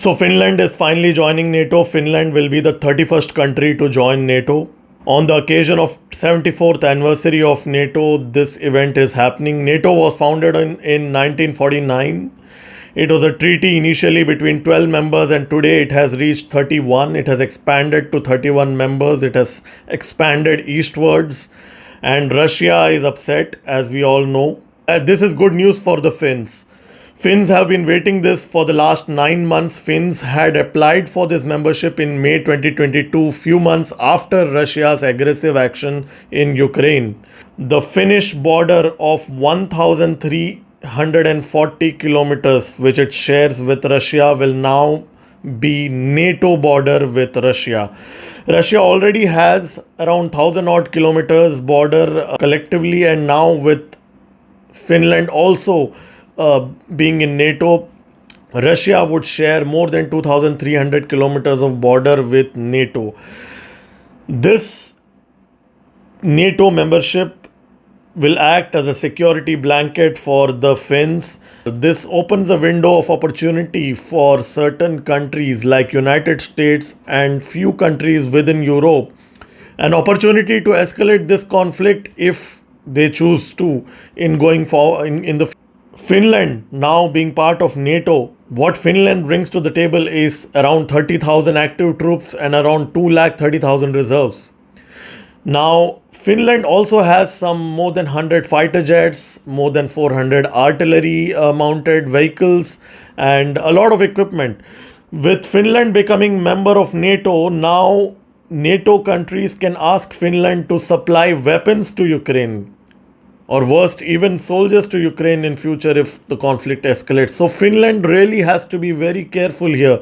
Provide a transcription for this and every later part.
So Finland is finally joining NATO. Finland will be the 31st country to join NATO. On the occasion of 74th anniversary of NATO, this event is happening. NATO was founded in 1949. It was a treaty initially between 12 members and today it has reached 31. It has expanded to 31 members. It has expanded eastwards and Russia is upset, as we all know. This is good news for the Finns. Finns have been waiting this for the last 9 months. Finns had applied for this membership in May 2022, few months after Russia's aggressive action in Ukraine. The Finnish border of 1,340 kilometers, which it shares with Russia, will now be NATO border with Russia. Russia already has around 1,000 odd kilometers border collectively, and now with Finland also being in NATO, Russia would share more than 2,300 kilometers of border with NATO. This NATO membership will act as a security blanket for the Finns. This opens a window of opportunity for certain countries like United States and few countries within Europe, an opportunity to escalate this conflict if they choose to in going forward in the Finland now being part of NATO. What Finland brings to the table is around 30,000 active troops and around 230,000 reserves. Now, Finland also has some more than 100 fighter jets, more than 400 artillery mounted vehicles, and a lot of equipment. With Finland becoming member of NATO, now NATO countries can ask Finland to supply weapons to Ukraine, or worst, even soldiers to Ukraine in future if the conflict escalates. So Finland really has to be very careful here.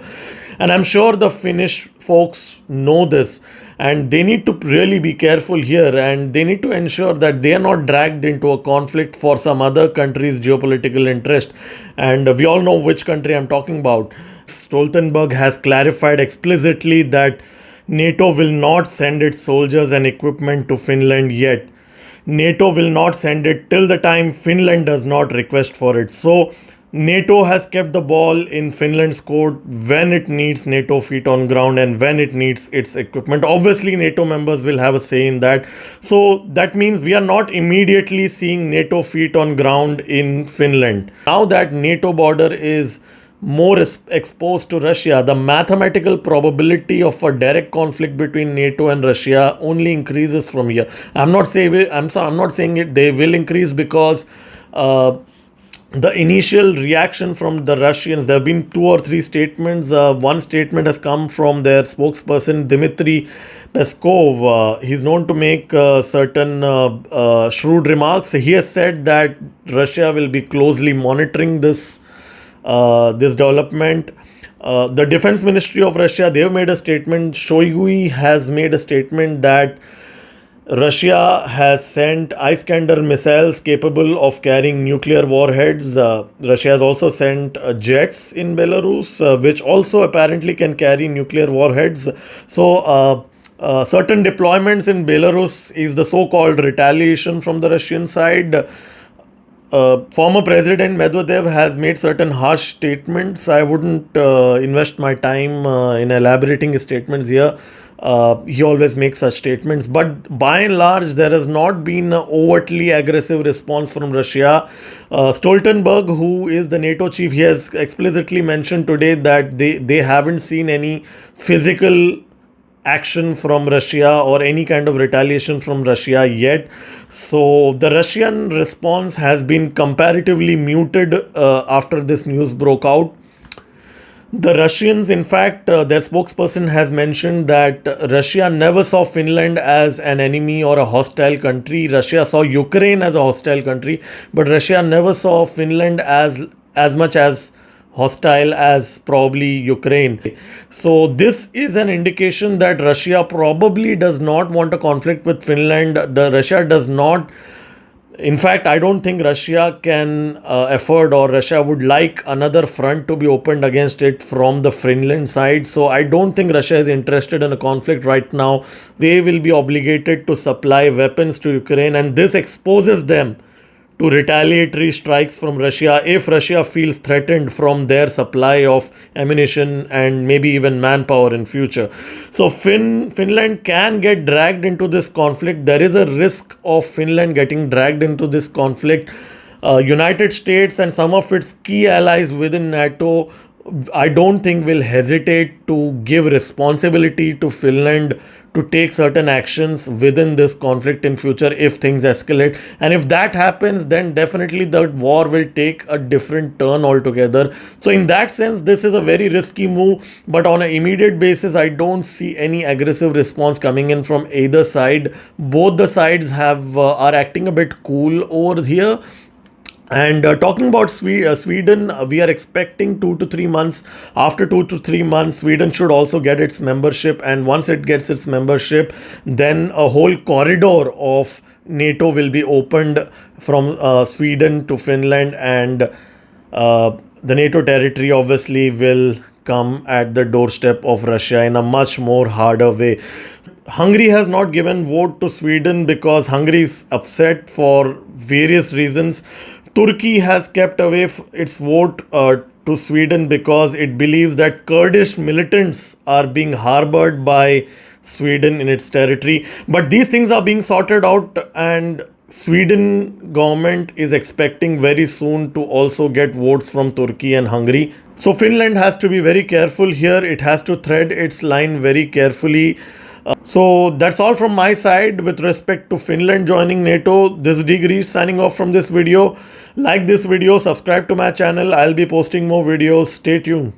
And I'm sure the Finnish folks know this. And they need to really be careful here. And they need to ensure that they are not dragged into a conflict for some other country's geopolitical interest. And we all know which country I'm talking about. Stoltenberg has clarified explicitly that NATO will not send its soldiers and equipment to Finland yet. NATO will not send it till the time Finland does not request for it. So NATO has kept the ball in Finland's court when it needs NATO feet on ground and when it needs its equipment. Obviously, NATO members will have a say in that. So that means we are not immediately seeing NATO feet on ground in Finland. Now that NATO border is more exposed to Russia, the mathematical probability of a direct conflict between NATO and Russia only increases from here. I'm not saying it. They will increase because the initial reaction from the Russians. There have been 2 or 3 statements. One statement has come from their spokesperson Dimitri Peskov. He's known to make certain shrewd remarks. He has said that Russia will be closely monitoring this development. The Defense Ministry of Russia, they have made a statement. Shoigu has made a statement that Russia has sent Iskander missiles capable of carrying nuclear warheads. Russia has also sent jets in Belarus, which also apparently can carry nuclear warheads. So certain deployments in Belarus is the so-called retaliation from the Russian side. Former President Medvedev has made certain harsh statements. I wouldn't invest my time in elaborating his statements here. He always makes such statements. But by and large, there has not been an overtly aggressive response from Russia. Stoltenberg, who is the NATO chief, he has explicitly mentioned today that they haven't seen any physical action from Russia or any kind of retaliation from Russia yet. So the Russian response has been comparatively muted after this news broke out. The Russians, in fact, their spokesperson has mentioned that Russia never saw Finland as an enemy or a hostile country. Russia saw Ukraine as a hostile country, but Russia never saw Finland as much as hostile as probably Ukraine. So this is an indication that Russia probably does not want a conflict with Finland. Russia does not. In fact, I don't think Russia can afford, or Russia would like another front to be opened against it from the Finland side. So I don't think Russia is interested in a conflict right now. They will be obligated to supply weapons to Ukraine, and this exposes them to retaliatory strikes from Russia if Russia feels threatened from their supply of ammunition and maybe even manpower in future. So Finland can get dragged into this conflict. There is a risk of Finland getting dragged into this conflict. United States and some of its key allies within NATO, I don't think will hesitate to give responsibility to Finland to take certain actions within this conflict in future if things escalate. And if that happens, then definitely the war will take a different turn altogether. So in that sense, this is a very risky move, but on an immediate basis, I don't see any aggressive response coming in from either side. Both the sides are acting a bit cool over here. And talking about Sweden, we are expecting 2 to 3 months. After 2 to 3 months, Sweden should also get its membership. And once it gets its membership, then a whole corridor of NATO will be opened from Sweden to Finland. And the NATO territory obviously will come at the doorstep of Russia in a much more harder way. Hungary has not given vote to Sweden because Hungary is upset for various reasons. Turkey has kept away its vote to Sweden because it believes that Kurdish militants are being harbored by Sweden in its territory. But these things are being sorted out, and Sweden government is expecting very soon to also get votes from Turkey and Hungary. So Finland has to be very careful here. It has to thread its line very carefully. So that's all from my side with respect to Finland joining NATO. This is Degree signing off from this video. Like this video, subscribe to my channel. I'll be posting more videos. Stay tuned.